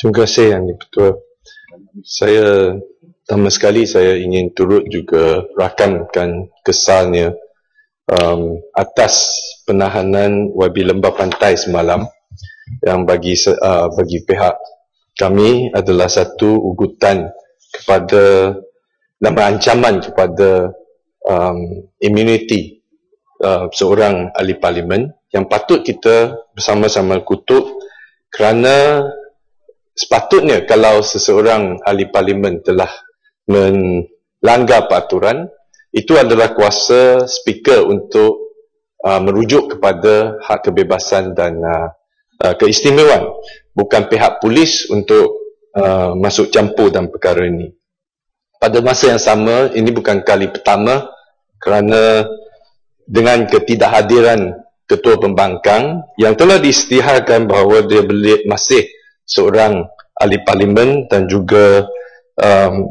Terima kasih Yang Di-Pertua. Saya pertama sekali saya ingin turut juga rakamkan kesalnya atas penahanan YB Lembah Pantai semalam, yang bagi pihak kami adalah satu ugutan kepada dan ancaman kepada imuniti seorang ahli parlimen yang patut kita bersama-sama kutuk, kerana sepatutnya kalau seseorang ahli parlimen telah melanggar peraturan, itu adalah kuasa speaker untuk merujuk kepada hak kebebasan dan keistimewaan, bukan pihak polis untuk masuk campur dalam perkara ini. Pada masa yang sama, ini bukan kali pertama kerana dengan ketidakhadiran Ketua Pembangkang yang telah diisytiharkan bahawa dia masih seorang ahli parlimen dan juga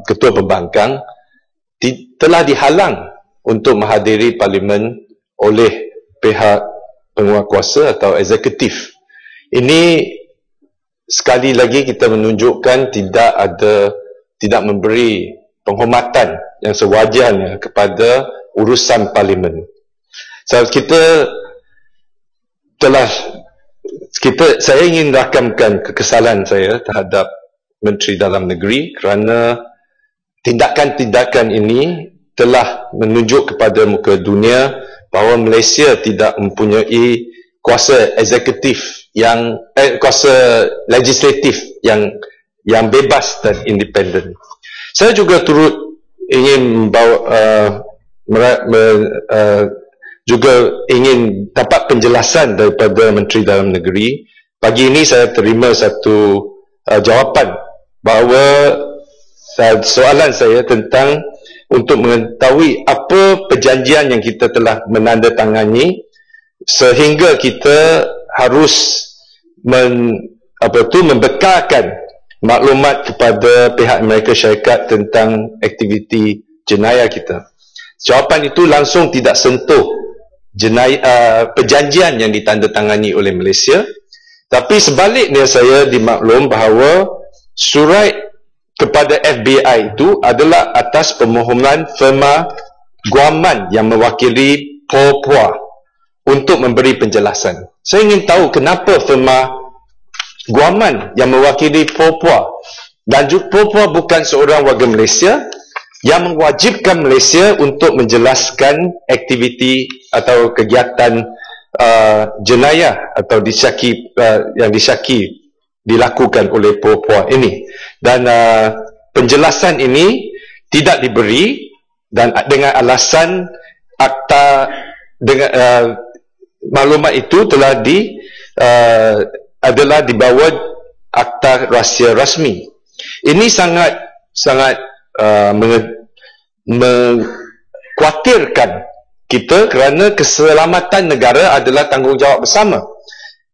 Ketua Pembangkang telah dihalang untuk menghadiri parlimen oleh pihak penguatkuasa atau eksekutif. Ini sekali lagi kita menunjukkan tidak memberi penghormatan yang sewajarnya kepada urusan parlimen. So, saya ingin rakamkan kekesalan saya terhadap Menteri Dalam Negeri kerana tindakan-tindakan ini telah menunjuk kepada muka dunia bahawa Malaysia tidak mempunyai kuasa eksekutif kuasa legislatif yang bebas dan independen. Saya juga turut ingin juga ingin dapat penjelasan daripada Menteri Dalam Negeri. Pagi ini saya terima satu jawapan bahawa soalan saya tentang untuk mengetahui apa perjanjian yang kita telah menandatangani sehingga kita harus membekalkan maklumat kepada pihak Amerika Syarikat tentang aktiviti jenayah kita. Jawapan itu langsung tidak sentuh perjanjian yang ditandatangani oleh Malaysia, tapi sebaliknya saya dimaklum bahawa surat kepada FBI itu adalah atas permohonan firma guaman yang mewakili Paul Pua untuk memberi penjelasan. Saya ingin tahu kenapa firma guaman yang mewakili Paul Pua, dan Paul Pua bukan seorang warga Malaysia, yang mewajibkan Malaysia untuk menjelaskan aktiviti atau kegiatan jenayah atau yang disyaki dilakukan oleh Paul Pua ini. Dan penjelasan ini tidak diberi, dan dengan alasan akta dengan maklumat itu telah adalah di bawah akta rahsia rasmi. Ini sangat mengkhawatirkan kita kerana keselamatan negara adalah tanggungjawab bersama.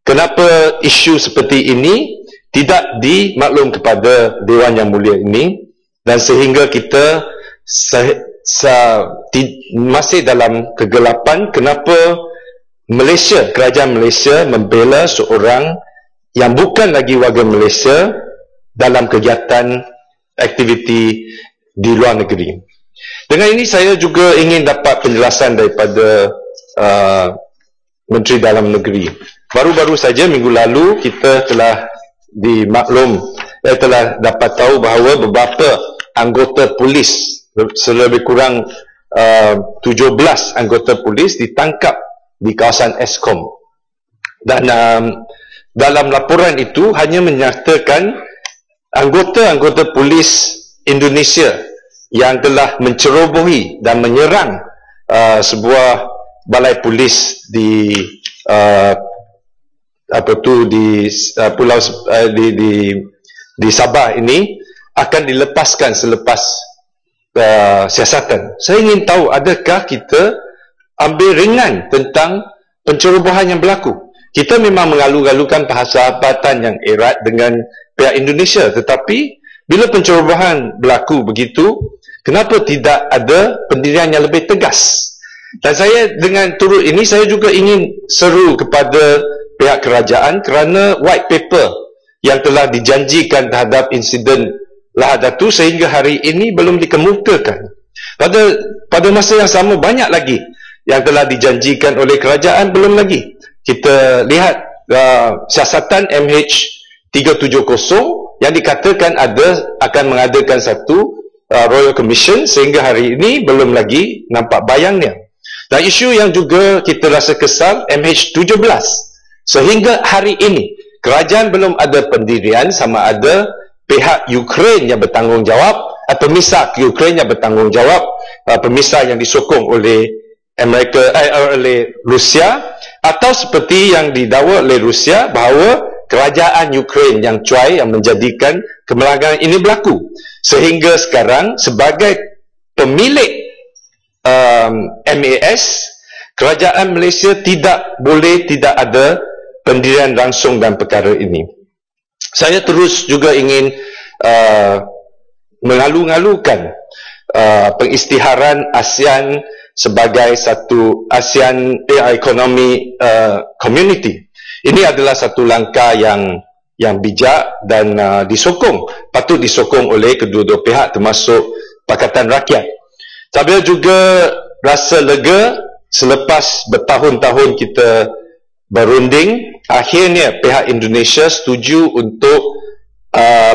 Kenapa isu seperti ini tidak dimaklum kepada Dewan Yang Mulia ini, dan sehingga kita masih dalam kegelapan kenapa kerajaan Malaysia membela seorang yang bukan lagi warga Malaysia dalam kegiatan aktiviti di luar negeri. Dengan ini saya juga ingin dapat penjelasan daripada Menteri Dalam Negeri. Baru-baru saja minggu lalu kita telah telah dapat tahu bahawa beberapa anggota polis, selebih kurang 17 anggota polis ditangkap di kawasan Eskom. Dan dalam laporan itu hanya menyatakan anggota-anggota polis Indonesia yang telah mencerobohi dan menyerang sebuah balai polis di pulau di Sabah ini akan dilepaskan selepas siasatan. Saya ingin tahu, adakah kita ambil ringan tentang pencerobohan yang berlaku? Kita memang mengalu-alukan persahabatan yang erat dengan pihak Indonesia, tetapi bila pencerobohan berlaku begitu, kenapa tidak ada pendirian yang lebih tegas? Dan saya dengan turut ini, saya juga ingin seru kepada pihak kerajaan kerana white paper yang telah dijanjikan terhadap insiden Lahad Datu sehingga hari ini belum dikemukakan. Pada masa yang sama banyak lagi yang telah dijanjikan oleh kerajaan belum lagi. Kita lihat siasatan MH370 yang dikatakan akan mengadakan satu Royal Commission sehingga hari ini belum lagi nampak bayangnya. Dan isu yang juga kita rasa kesal MH17 sehingga hari ini kerajaan belum ada pendirian sama ada pihak Ukraine yang bertanggungjawab atau pemisah Ukraine yang bertanggungjawab, pemisah yang disokong oleh oleh Rusia, atau seperti yang didakwa oleh Rusia bahawa kerajaan Ukraine yang cuai yang menjadikan kemelangan ini berlaku sehingga sekarang sebagai pemilik MAS, kerajaan Malaysia tidak ada pendirian langsung dalam perkara ini. Saya terus juga ingin mengalu-ngalukan pengisytiharan ASEAN sebagai satu ASEAN Economic Community. Ini adalah satu langkah yang bijak dan patut disokong oleh kedua-dua pihak termasuk Pakatan Rakyat. Saya juga rasa lega selepas bertahun-tahun kita berunding, akhirnya pihak Indonesia setuju untuk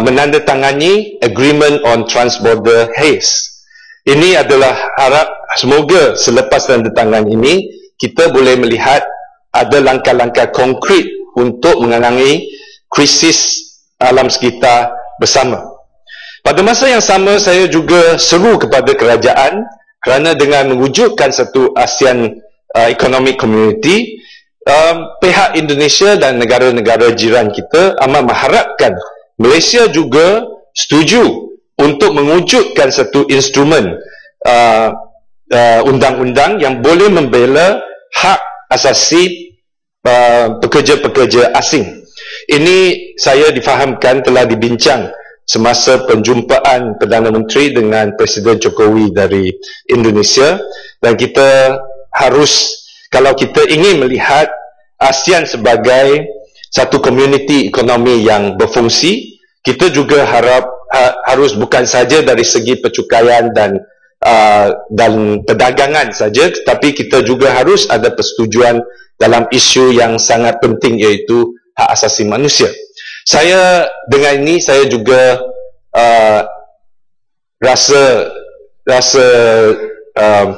menandatangani Agreement on Transborder Haze. Ini adalah harap semoga selepas tandatangan ini kita boleh melihat ada langkah-langkah konkret untuk mengurangi krisis alam sekitar bersama. Pada masa yang sama saya juga seru kepada kerajaan kerana dengan mewujudkan satu ASEAN Economic Community, pihak Indonesia dan negara-negara jiran kita amat mengharapkan Malaysia juga setuju untuk mewujudkan satu instrumen undang-undang yang boleh membela hak asasi pekerja-pekerja asing. Ini saya difahamkan telah dibincang semasa penjumpaan Perdana Menteri dengan Presiden Jokowi dari Indonesia, dan kita harus, kalau kita ingin melihat ASEAN sebagai satu komuniti ekonomi yang berfungsi, kita juga harus bukan saja dari segi percukaian dan perdagangan saja, tetapi kita juga harus ada persetujuan dalam isu yang sangat penting iaitu hak asasi manusia. Dengan ini saya juga rasa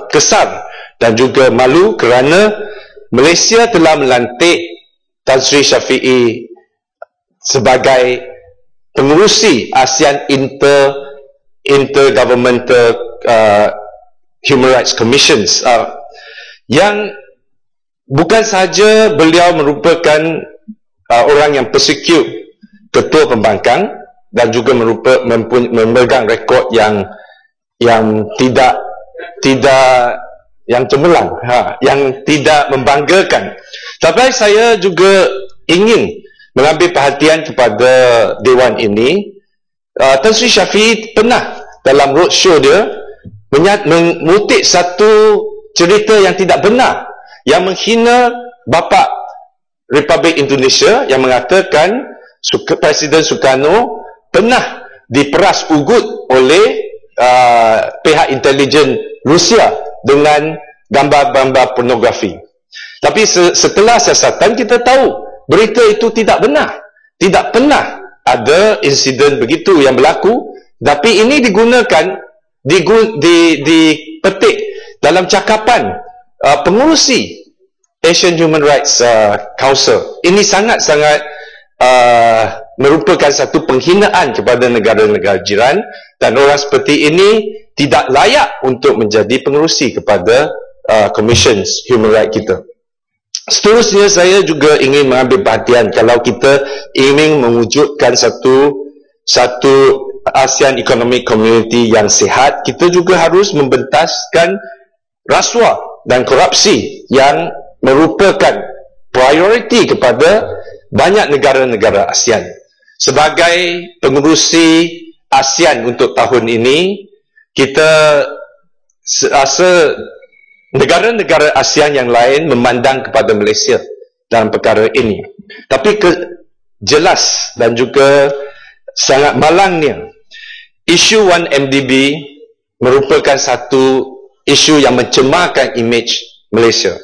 kesal dan juga malu kerana Malaysia telah melantik Tan Sri Syafiee sebagai pengerusi ASEAN Intergovernmental Human Rights Commissions, yang bukan sahaja beliau merupakan orang yang persecute ketua pembangkang dan juga memegang rekod yang tidak yang cemerlang, yang tidak membanggakan. Tapi saya juga ingin mengambil perhatian kepada Dewan ini. Tan Sri Syafiee pernah dalam roadshow dia mengutip satu cerita yang tidak benar, yang menghina bapa Republik Indonesia, yang mengatakan Presiden Sukarno pernah diperas ugut oleh pihak intelijen Rusia dengan gambar-gambar pornografi. Tapi setelah siasatan kita tahu berita itu tidak benar. Tidak pernah ada insiden begitu yang berlaku, tapi ini digunakan, dipetik dalam cakapan pengurusi Asian Human Rights Council. Ini sangat-sangat merupakan satu penghinaan kepada negara-negara jiran, dan orang seperti ini tidak layak untuk menjadi pengerusi kepada Commissions Human Rights kita. Seterusnya saya juga ingin mengambil perhatian, kalau kita ingin mewujudkan satu ASEAN Economic Community yang sihat, kita juga harus membentaskan rasuah dan korupsi yang merupakan prioriti kepada banyak negara-negara ASEAN. Sebagai pengerusi ASEAN untuk tahun ini, kita rasa negara-negara ASEAN yang lain memandang kepada Malaysia dalam perkara ini. Tapi jelas dan juga sangat malangnya. Isu 1MDB merupakan satu isu yang mencemarkan imej Malaysia.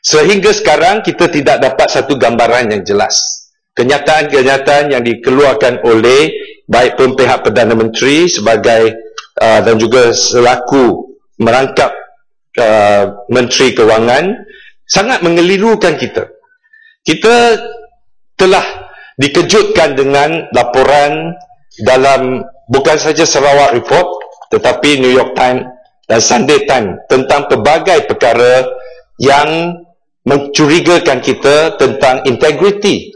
Sehingga sekarang kita tidak dapat satu gambaran yang jelas. Kenyataan-kenyataan yang dikeluarkan oleh baik pun pihak Perdana Menteri sebagai dan juga selaku merangkap Menteri Kewangan sangat mengelirukan kita. Kita telah dikejutkan dengan laporan dalam bukan saja Sarawak Report tetapi New York Times dan Sunday Times tentang pelbagai perkara yang mencurigakan kita tentang integriti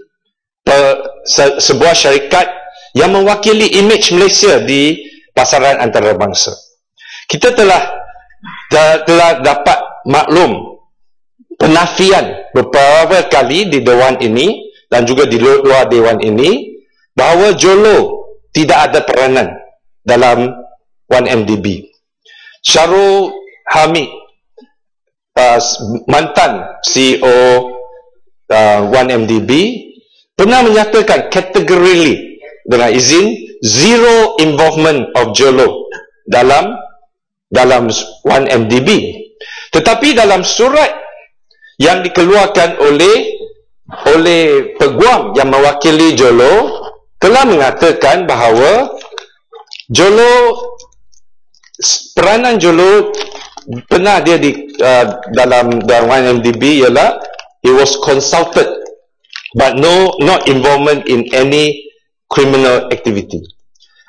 sebuah syarikat yang mewakili imej Malaysia di pasaran antarabangsa. Kita telah dapat maklum penafian beberapa kali di Dewan ini dan juga di luar Dewan ini bahawa Jolo tidak ada peranan dalam 1MDB. Syarul Hamid, mantan CEO 1MDB, pernah menyatakan categorically dengan izin zero involvement of Jolo dalam 1MDB. Tetapi dalam surat yang dikeluarkan oleh peguam yang mewakili Jolo telah mengatakan bahawa peranan Jolo pernah dia dalam 1MDB ialah he was consulted but not involvement in any criminal activity.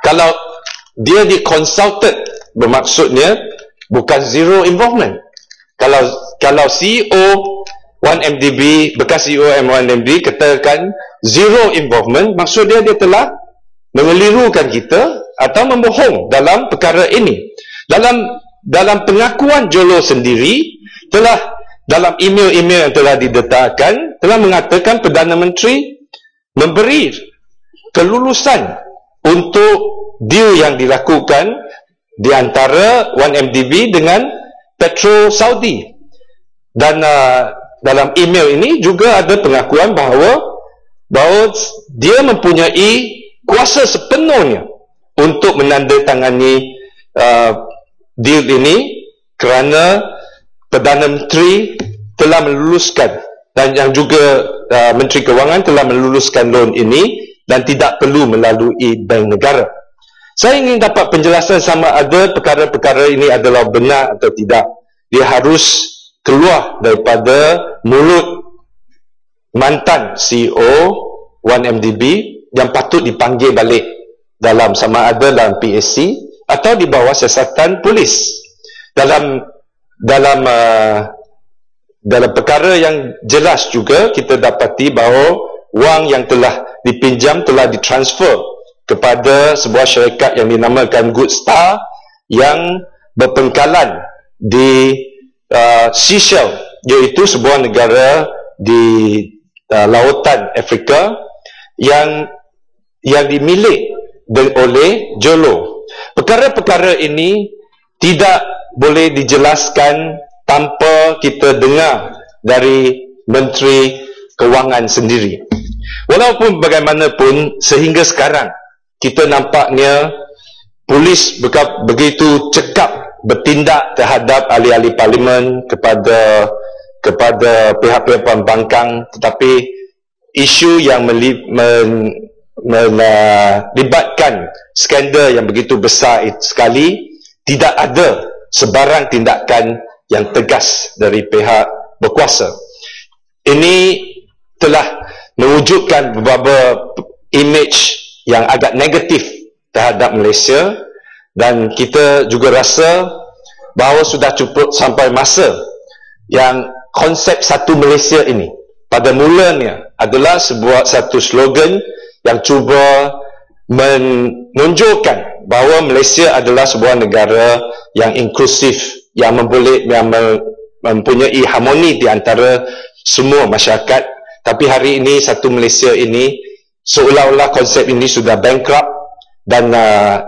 Kalau dia di-consulted bermaksudnya bukan zero involvement. Kalau CEO 1MDB, bekas CEO 1MDB katakan zero involvement, maksud dia telah mengelirukan kita atau membohong dalam perkara ini. Dalam pengakuan Jolo sendiri telah dalam email-email yang telah didetakkan telah mengatakan Perdana Menteri memberi kelulusan untuk deal yang dilakukan di antara 1MDB dengan Petro Saudi. Dan dalam email ini juga ada pengakuan bahawa dia mempunyai kuasa sepenuhnya untuk menandatangani deal ini kerana Perdana Menteri telah meluluskan dan yang juga Menteri Kewangan telah meluluskan loan ini dan tidak perlu melalui bank negara. Saya ingin dapat penjelasan sama ada perkara-perkara ini adalah benar atau tidak. Dia harus keluar daripada mulut mantan CEO 1MDB yang patut dipanggil balik dalam sama ada dalam PSC atau di bawah siasatan polis. Dalam perkara yang jelas juga kita dapati bahawa wang yang telah dipinjam telah ditransfer kepada sebuah syarikat yang dinamakan Good Star yang berpengkalan di Seychelles, iaitu sebuah negara di lautan Afrika yang dimiliki oleh Jolo. Perkara-perkara ini tidak boleh dijelaskan tanpa kita dengar dari Menteri Kewangan sendiri. Walaupun bagaimanapun sehingga sekarang kita nampaknya polis begitu cekap bertindak terhadap ahli-ahli parlimen kepada pihak-pihak pembangkang, tetapi isu yang melibatkan skandal yang begitu besar sekali tidak ada sebarang tindakan yang tegas dari pihak berkuasa. Ini telah mewujudkan beberapa imej yang agak negatif terhadap Malaysia dan kita juga rasa bahawa sudah cukup sampai masa yang konsep satu Malaysia ini pada mulanya adalah satu slogan yang cuba menunjukkan bahawa Malaysia adalah sebuah negara yang inklusif, yang mempunyai harmoni di antara semua masyarakat. Tapi hari ini satu Malaysia ini seolah-olah konsep ini sudah bankrupt dan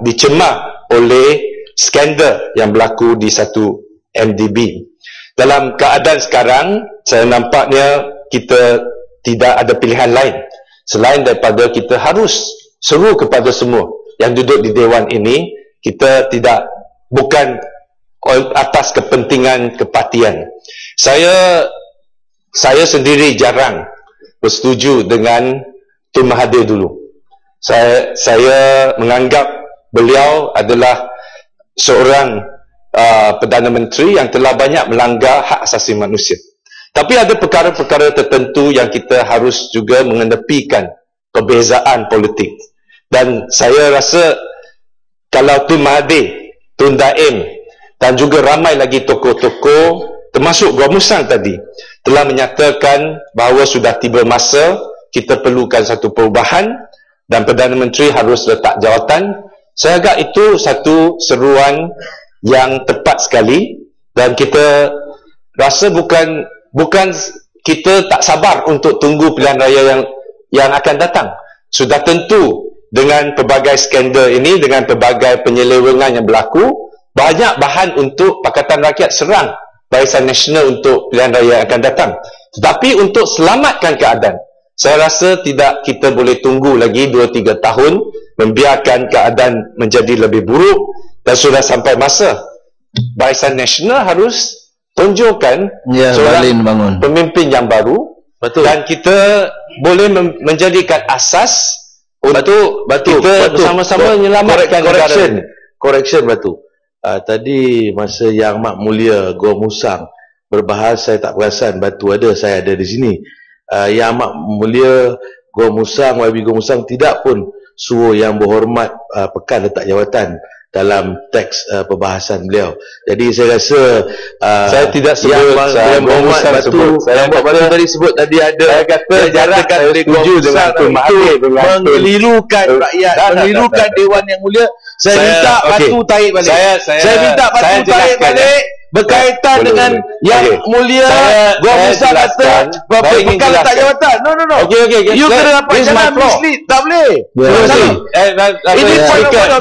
dicemar oleh skandal yang berlaku di satu MDB. Dalam keadaan sekarang, saya nampaknya kita tidak ada pilihan lain selain daripada kita harus seru kepada semua yang duduk di Dewan ini, kita bukan atas kepentingan kepartian. Saya sendiri jarang bersetuju dengan Tun Mahathir dulu. Saya menganggap beliau adalah seorang Perdana Menteri yang telah banyak melanggar hak asasi manusia. Tapi ada perkara-perkara tertentu yang kita harus juga mengenepikan perbezaan politik. Dan saya rasa kalau Tun Mahathir, Tun Daim dan juga ramai lagi tokoh-tokoh termasuk Gua Musang tadi telah menyatakan bahawa sudah tiba masa kita perlukan satu perubahan dan Perdana Menteri harus letak jawatan. Saya agak itu satu seruan yang tepat sekali dan kita rasa bukan kita tak sabar untuk tunggu pilihan raya yang akan datang. Sudah tentu dengan pelbagai skandal ini, dengan pelbagai penyelewengan yang berlaku, banyak bahan untuk Pakatan Rakyat serang Barisan Nasional untuk pilihan raya yang akan datang. Tetapi untuk selamatkan keadaan, saya rasa tidak kita boleh tunggu lagi 2-3 tahun membiarkan keadaan menjadi lebih buruk dan sudah sampai masa Barisan Nasional harus tunjukkan seorang pemimpin yang baru. Betul. Dan kita boleh menjadikan asas untuk kita bersama-sama menyelamatkan negara. Correction Batu. Tadi masa yang Mak Mulia Gua Musang berbahas, saya tak perasan Batu ada, saya ada di sini. Yang Mak Mulia Gua Musang, YB Gua Musang tidak pun suruh Yang Berhormat Pekan letak jawatan dalam teks perbahasan beliau. Jadi saya rasa saya tidak sebut Yang Berhormat Batu. Yang Batu tadi sebut tadi ada. Saya kata jarang saya setuju dengan Tun Mahathir mengelirukan rakyat, mengelirukan Dewan Yang Mulia. Saya minta Batu tarik balik. Saya minta Batu tarik balik berkaitan dengan Yang Mulia Gua Musang kata Pekan letak jawatan. No. Okay. You kena dapat jalan mislead. Tak boleh. Ini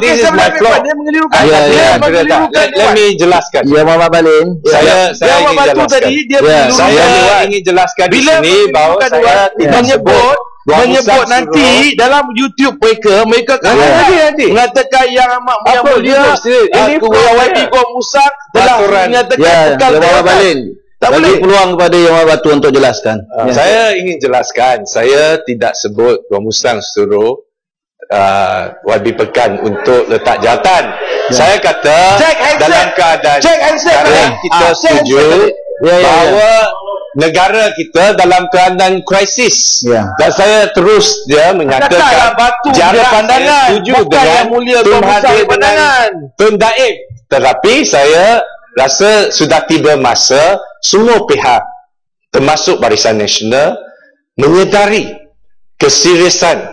this is my flaw. Let me jelaskan. Ya, Muhammad Balin. Saya ingin jelaskan. Saya ingin jelaskan di sini bahawa saya tidak menyebut nanti dalam YouTube mereka mengatakan Yang Mulia YB Gua Musang telah menyatakan Pekan Muhammad Balin. Tak boleh peluang kepada Yang Batu untuk jelaskan. Saya ingin jelaskan, saya tidak sebut Gua Musang suruh YB Pekan untuk letak jawatan. Saya kata dalam keadaan sekarang kita setuju bahawa negara kita dalam keadaan krisis. Dan saya terus menyatakan jarak pandangan setuju dengan Tun Mahathir dengan Tun Daim. Tetapi saya rasa sudah tiba masa semua pihak termasuk Barisan Nasional menyedari keseriusan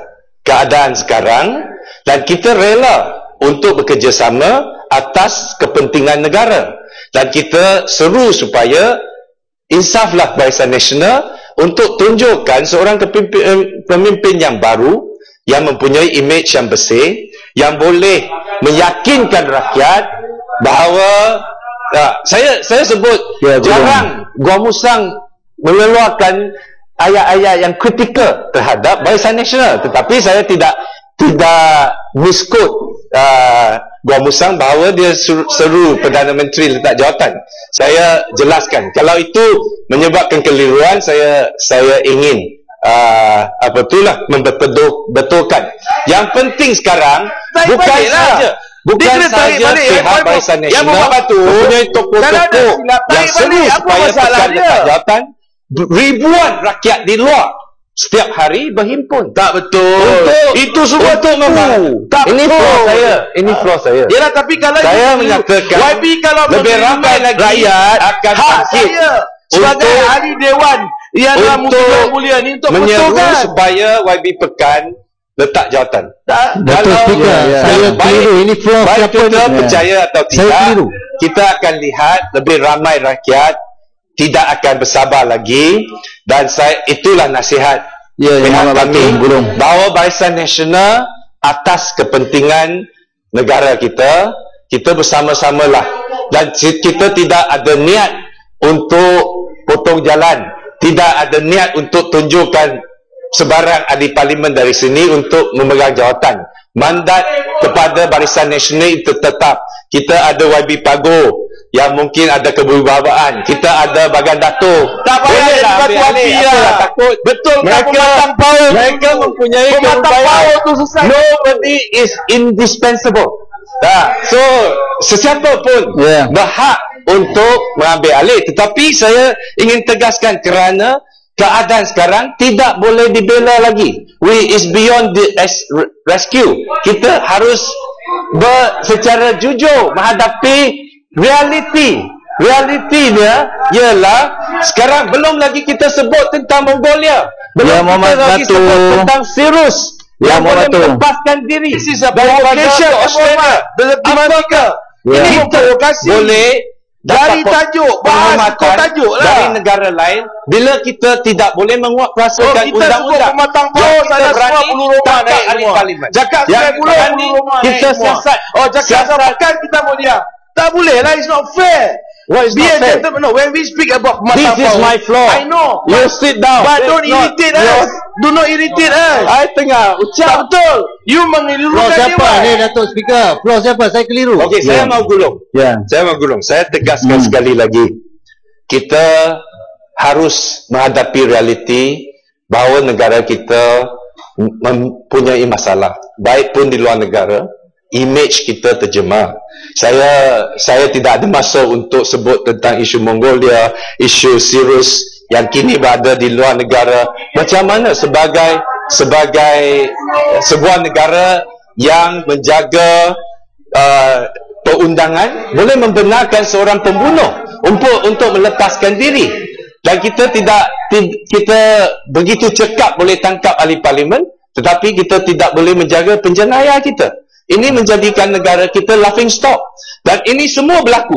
keadaan sekarang dan kita rela untuk bekerjasama atas kepentingan negara dan kita seru supaya insaflah Barisan Nasional untuk tunjukkan seorang pemimpin yang baru yang mempunyai imej yang bersih, yang boleh meyakinkan rakyat bahawa saya sebut jarang Gua Musang mengeluarkan ayat-ayat yang kritikal terhadap Barisan Nasional, tetapi saya tidak misquote Gua Musang bahawa dia seru Perdana Menteri letak jawatan. Saya jelaskan kalau itu menyebabkan keliruan, saya ingin membetulkan. Yang penting sekarang bukan saja pihak Barisan Nasional mempunyai tokoh-tokoh yang seru supaya Pekan letak jawatan. Ribuan rakyat di luar setiap hari berhimpun. Tak betul. Itu semua untuk membantu. Ini flaw saya. Yalah, tapi kalau saya menyatakan YB kalau lebih ramai lagi rakyat akan bangkit sebagai ahli Dewan yang mulia ni untuk menyeru supaya YB Pekan letak jawatan. Betul, Speaker. Saya keliru. Ini flaw baik kita percaya atau tidak, kita akan lihat lebih ramai rakyat tidak akan bersabar lagi dan itulah nasihat pihak kami bahawa Barisan Nasional atas kepentingan negara kita bersama-samalah dan kita tidak ada niat untuk potong jalan, tidak ada niat untuk tunjukkan sebarang ahli parlimen dari sini untuk memegang jawatan. Mandat kepada Barisan Nasional itu tetap. Kita ada YB Pago yang mungkin ada kewibawaan. Kita ada Bagan Dato'. Tak payah jadi batu api lah. Takut. Betul kan Mereka, pematang power mereka mempunyai power tu selesai. Nobody is indispensable. So sesiapa pun berhak untuk mengambil alih. Tetapi saya ingin tegaskan kerana keadaan sekarang tidak boleh dibela lagi. We is beyond the rescue. Kita harus secara jujur menghadapi realiti. Realitinya ialah sekarang belum lagi kita sebut tentang Mongolia. Belum kita lagi sebut tentang Sirus yang boleh melepaskan diri. This is a provocation, Australia, Amerika. Ini provokasi. Boleh dari tajuk, bahas kau tajuk lah. Dari negara lain, bila kita tidak boleh menguatkuasakan undang-undang, pematang power sana semua bulu rumah naik semua. Cakap saya bulu rumah kita siasat. Cakap siasat kita mau diam. Tak boleh lah, it's not fair. What is Be not a fair? gentleman. No, when we speak about pematang This is power, my floor. I know. You sit down. But don't irritate us. Do not irritate us. I tengah ucap. Betul. You Floor mengelulukan siapa dia. ni Datuk Speaker? Floor siapa? Saya keliru. Okey, saya mau gulung. Saya mau gulung. Saya tegaskan sekali lagi. Kita harus menghadapi realiti bahawa negara kita mempunyai masalah. Baik pun di luar negara, image kita terjemah. Saya tidak ada masa untuk sebut tentang isu Mongolia, isu Sirus yang kini berada di luar negara. Macam mana sebagai sebuah negara yang menjaga perundangan boleh membenarkan seorang pembunuh untuk melepaskan diri, dan kita begitu cekap boleh tangkap ahli parlimen, tetapi kita tidak boleh menjaga penjenayah kita. Ini menjadikan negara kita laughing stock, dan ini semua berlaku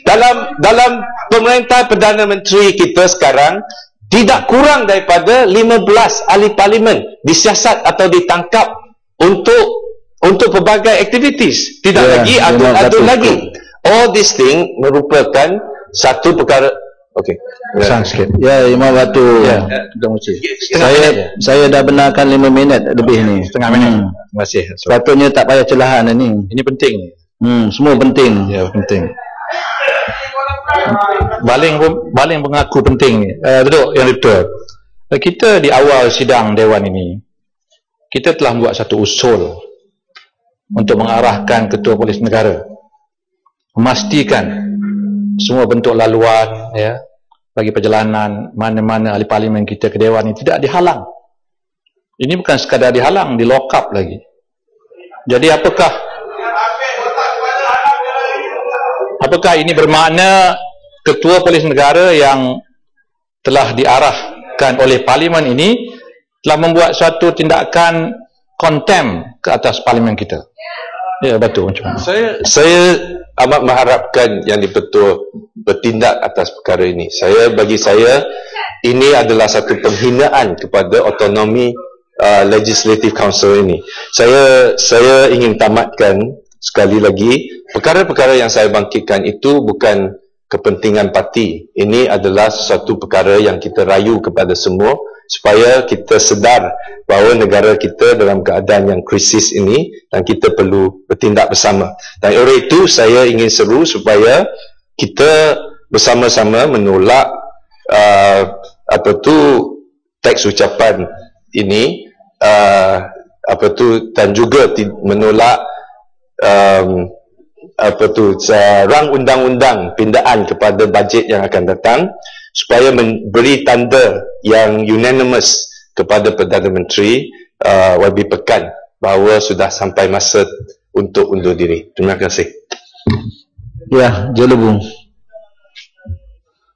dalam pemerintah Perdana Menteri kita sekarang. Tidak kurang daripada 15 ahli parlimen disiasat atau ditangkap untuk pelbagai aktivitis. Tidak lagi adun-adun lagi. All these thing merupakan satu perkara. Okey. Sang sikit. Ya, Imam Batu. Saya dah benarkan 5 minit lebih ni. Setengah minit. Terima kasih. Sepatutnya tak payah celahan ni. Ini penting ni. Semua penting. Ya, penting. Baling mengaku penting ni. Duduk yang betul. Kita di awal sidang Dewan ini, kita telah membuat satu usul untuk mengarahkan Ketua Polis Negara memastikan semua bentuk laluan bagi perjalanan mana-mana ahli parlimen kita ke Dewan ini tidak dihalang. Ini bukan sekadar dihalang, di lock up lagi. Jadi apakah ini bermakna Ketua Polis Negara yang telah diarahkan oleh parlimen ini telah membuat suatu tindakan contempt ke atas parlimen kita? Ya, betul. Macam mana? Saya amat mengharapkan yang di-Pertua bertindak atas perkara ini. Bagi saya ini adalah satu penghinaan kepada autonomi Legislative Council ini. Saya ingin tamatkan sekali lagi, perkara-perkara yang saya bangkitkan itu bukan kepentingan parti. Ini adalah sesuatu perkara yang kita rayu kepada semua supaya kita sedar bahawa negara kita dalam keadaan yang krisis ini dan kita perlu bertindak bersama. Dan oleh itu saya ingin seru supaya kita bersama-sama menolak teks ucapan ini, dan juga menolak rang undang-undang pindaan kepada bajet yang akan datang, supaya memberi tanda yang unanimous kepada Perdana Menteri YB Pekan bahawa sudah sampai masa untuk undur diri. Terima kasih. Ya, Jelebung.